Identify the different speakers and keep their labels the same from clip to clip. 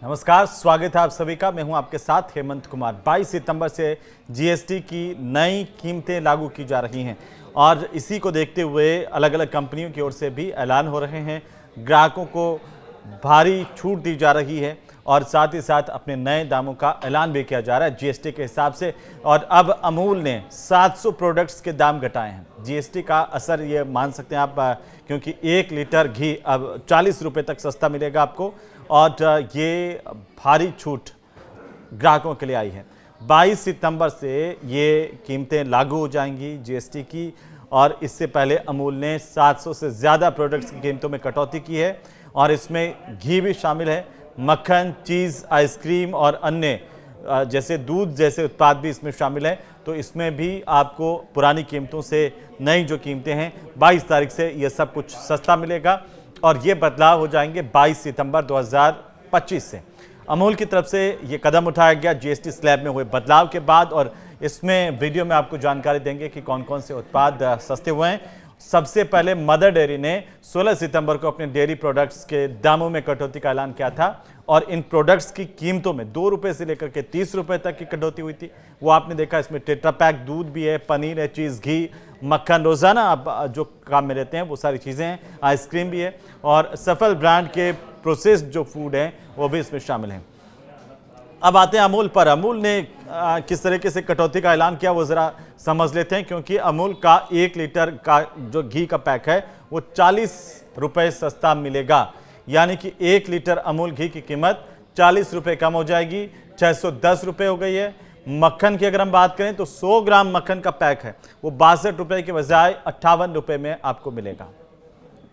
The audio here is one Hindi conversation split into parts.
Speaker 1: नमस्कार, स्वागत है आप सभी का। मैं हूं आपके साथ हेमंत कुमार। 22 सितंबर से जीएसटी की नई कीमतें लागू की जा रही हैं और इसी को देखते हुए अलग अलग कंपनियों की ओर से भी ऐलान हो रहे हैं। ग्राहकों को भारी छूट दी जा रही है और साथ ही साथ अपने नए दामों का ऐलान भी किया जा रहा है जीएसटी के हिसाब से। और अब अमूल ने 700 प्रोडक्ट्स के दाम घटाए हैं। जीएसटी का असर ये मान सकते हैं आप, क्योंकि 1 लीटर घी अब 40 रुपये तक सस्ता मिलेगा आपको और ये भारी छूट ग्राहकों के लिए आई है। 22 सितंबर से ये कीमतें लागू हो जाएंगी जीएसटी की। और इससे पहले अमूल ने 700 से ज़्यादा प्रोडक्ट्स की कीमतों में कटौती की है और इसमें घी भी शामिल है। मक्खन, चीज़, आइसक्रीम और अन्य जैसे दूध जैसे उत्पाद भी इसमें शामिल हैं। तो इसमें भी आपको पुरानी कीमतों से नई जो कीमतें हैं 22 तारीख से ये सब कुछ सस्ता मिलेगा और ये बदलाव हो जाएंगे 22 सितंबर 2025 से। अमूल की तरफ से ये कदम उठाया गया जीएसटी स्लैब में हुए बदलाव के बाद और इसमें वीडियो में आपको जानकारी देंगे कि कौन कौन से उत्पाद सस्ते हुए हैं। सबसे पहले मदर डेयरी ने 16 सितंबर को अपने डेयरी प्रोडक्ट्स के दामों में कटौती का ऐलान किया था और इन प्रोडक्ट्स की कीमतों में 2 रुपये से लेकर के 30 रुपये तक की कटौती हुई थी। वो आपने देखा, इसमें टेट्रा पैक दूध भी है, पनीर है, चीज़, घी, मक्खन, रोज़ाना आप जो काम में रहते हैं वो सारी चीज़ें हैं, आइसक्रीम भी है और सफल ब्रांड के प्रोसेस्ड जो फूड हैं वो भी इसमें शामिल हैं। अब आते हैं अमूल पर। अमूल ने किस तरीके से कटौती का ऐलान किया वो ज़रा समझ लेते हैं, क्योंकि अमूल का 1 लीटर का जो घी का पैक है वो 40 रुपये सस्ता मिलेगा। यानी कि 1 लीटर अमूल घी की कीमत 40 रुपये कम हो जाएगी, 610 रुपये हो गई है। मक्खन की अगर हम बात करें तो 100 ग्राम मक्खन का पैक है वो 62 रुपये के बजाय 58 रुपये में आपको मिलेगा।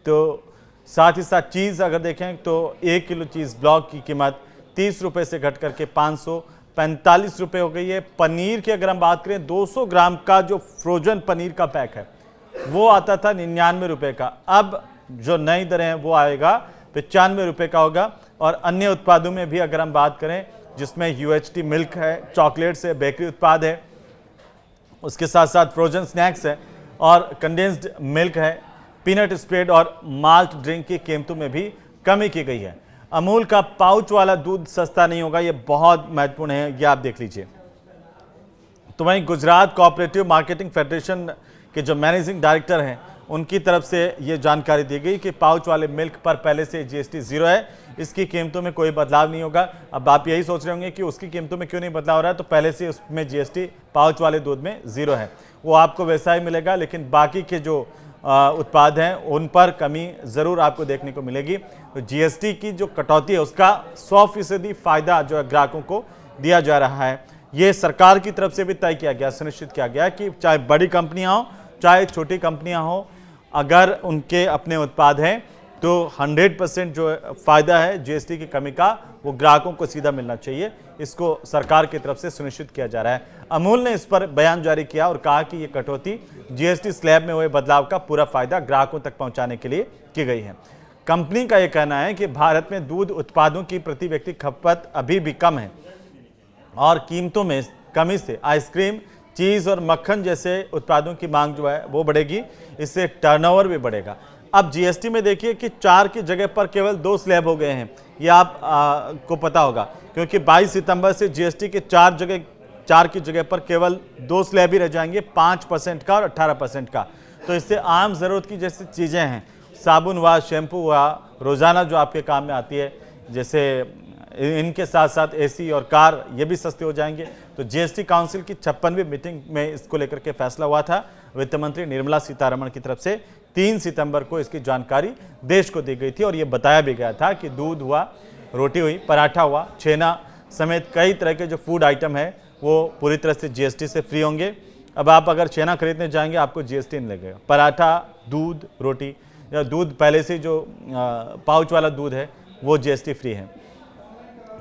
Speaker 1: तो साथ ही साथ चीज़ अगर देखें तो 1 किलो चीज़ ब्लॉक की कीमत 30 रुपये से घट करके 545 रुपये हो गई है। पनीर की अगर हम बात करें 200 ग्राम का जो फ्रोजन पनीर का पैक है वो आता था 99 रुपये का, अब जो नई दरें हैं वो आएगा 95 रुपये का होगा। और अन्य उत्पादों में भी अगर हम बात करें जिसमें यूएचटी मिल्क है, चॉकलेट्स है, बेकरी उत्पाद है, उसके साथ साथ फ्रोजन स्नैक्स है और कंडेंस्ड मिल्क है, पीनट स्प्रेड और माल्ट ड्रिंक की कीमतों में भी कमी की गई है। अमूल का पाउच वाला दूध सस्ता नहीं होगा, ये बहुत महत्वपूर्ण है, ये आप देख लीजिए। तो वहीं गुजरात कोऑपरेटिव मार्केटिंग फेडरेशन के जो मैनेजिंग डायरेक्टर हैं उनकी तरफ से ये जानकारी दी गई कि पाउच वाले मिल्क पर पहले से जीएसटी 0 है, इसकी कीमतों में कोई बदलाव नहीं होगा। अब आप यही सोच रहे होंगे कि उसकी कीमतों में क्यों नहीं बदलाव हो रहा है, तो पहले से उसमें जीएसटी पाउच वाले दूध में 0 है, वो आपको वैसा ही मिलेगा। लेकिन बाकी के जो उत्पाद हैं उन पर कमी ज़रूर आपको देखने को मिलेगी। तो जीएसटी की जो कटौती है उसका 100% फ़ायदा जो है ग्राहकों को दिया जा रहा है। ये सरकार की तरफ से भी तय किया गया, सुनिश्चित किया गया कि चाहे बड़ी कंपनियां हों चाहे छोटी कंपनियां हों, अगर उनके अपने उत्पाद हैं तो 100% जो फ़ायदा है जीएसटी की कमी का वो ग्राहकों को सीधा मिलना चाहिए। इसको सरकार की तरफ से सुनिश्चित किया जा रहा है। अमूल ने इस पर बयान जारी किया और कहा कि ये कटौती जीएसटी स्लैब में हुए बदलाव का पूरा फायदा ग्राहकों तक पहुंचाने के लिए की गई है। कंपनी का यह कहना है कि भारत में दूध उत्पादों की प्रति व्यक्ति खपत अभी भी कम है और कीमतों में कमी से आइसक्रीम, चीज़ और मक्खन जैसे उत्पादों की मांग जो है वो बढ़ेगी, इससे टर्नओवर भी बढ़ेगा। अब जीएसटी में देखिए कि 4 की जगह पर केवल 2 स्लैब हो गए हैं, ये आप को पता होगा, क्योंकि 22 सितंबर से जीएसटी के 4 की जगह पर केवल 2 स्लैब ही रह जाएंगे, 5% का और 18% का। तो इससे आम ज़रूरत की जैसी चीज़ें हैं, साबुन हुआ, शैम्पू हुआ, रोज़ाना जो आपके काम में आती है, जैसे इनके साथ साथ एसी और कार, ये भी सस्ते हो जाएंगे। तो जीएसटी काउंसिल की 56वीं मीटिंग में इसको लेकर के फैसला हुआ था। वित्त मंत्री निर्मला सीतारमण की तरफ से 3 सितंबर को इसकी जानकारी देश को दी गई थी और ये बताया भी गया था कि दूध हुआ, रोटी हुई, पराठा हुआ, छेना समेत कई तरह के जो फूड आइटम है वो पूरी तरह से जीएसटी से फ्री होंगे। अब आप अगर छेना खरीदने जाएंगे आपको जीएसटी नहीं लगेगा। पराठा, दूध, रोटी या दूध पहले से जो पाउच वाला दूध है वो जीएसटी फ्री है।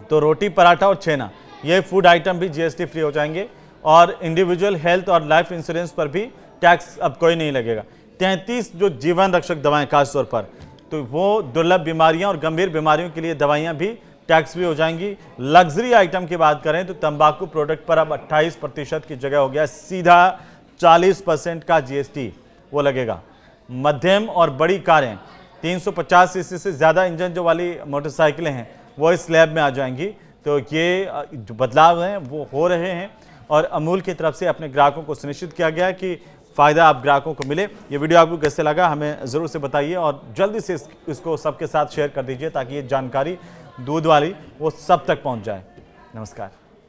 Speaker 1: तो रोटी, पराठा और छेना ये फूड आइटम भी जीएसटी फ्री हो जाएंगे और इंडिविजुअल हेल्थ और लाइफ इंश्योरेंस पर भी टैक्स अब कोई नहीं लगेगा। 33 जो जीवन रक्षक दवाएं खासतौर पर, तो वो दुर्लभ बीमारियां और गंभीर बीमारियों के लिए दवाइयां भी टैक्स फ्री हो जाएंगी। लग्जरी आइटम की बात करें तो तंबाकू प्रोडक्ट पर अब 28% की जगह हो गया सीधा 40% का जीएसटी वो लगेगा। मध्यम और बड़ी कारें, 350 सीसी से ज़्यादा इंजन जो वाली मोटरसाइकिलें हैं वो इस स्लैब में आ जाएंगी। तो ये जो बदलाव हैं वो हो रहे हैं और अमूल की तरफ से अपने ग्राहकों को सुनिश्चित किया गया कि फ़ायदा आप ग्राहकों को मिले। ये वीडियो आपको कैसे लगा हमें ज़रूर से बताइए और जल्दी से इसको सबके साथ शेयर कर दीजिए ताकि ये जानकारी दूध वाली वो सब तक पहुंच जाए। नमस्कार।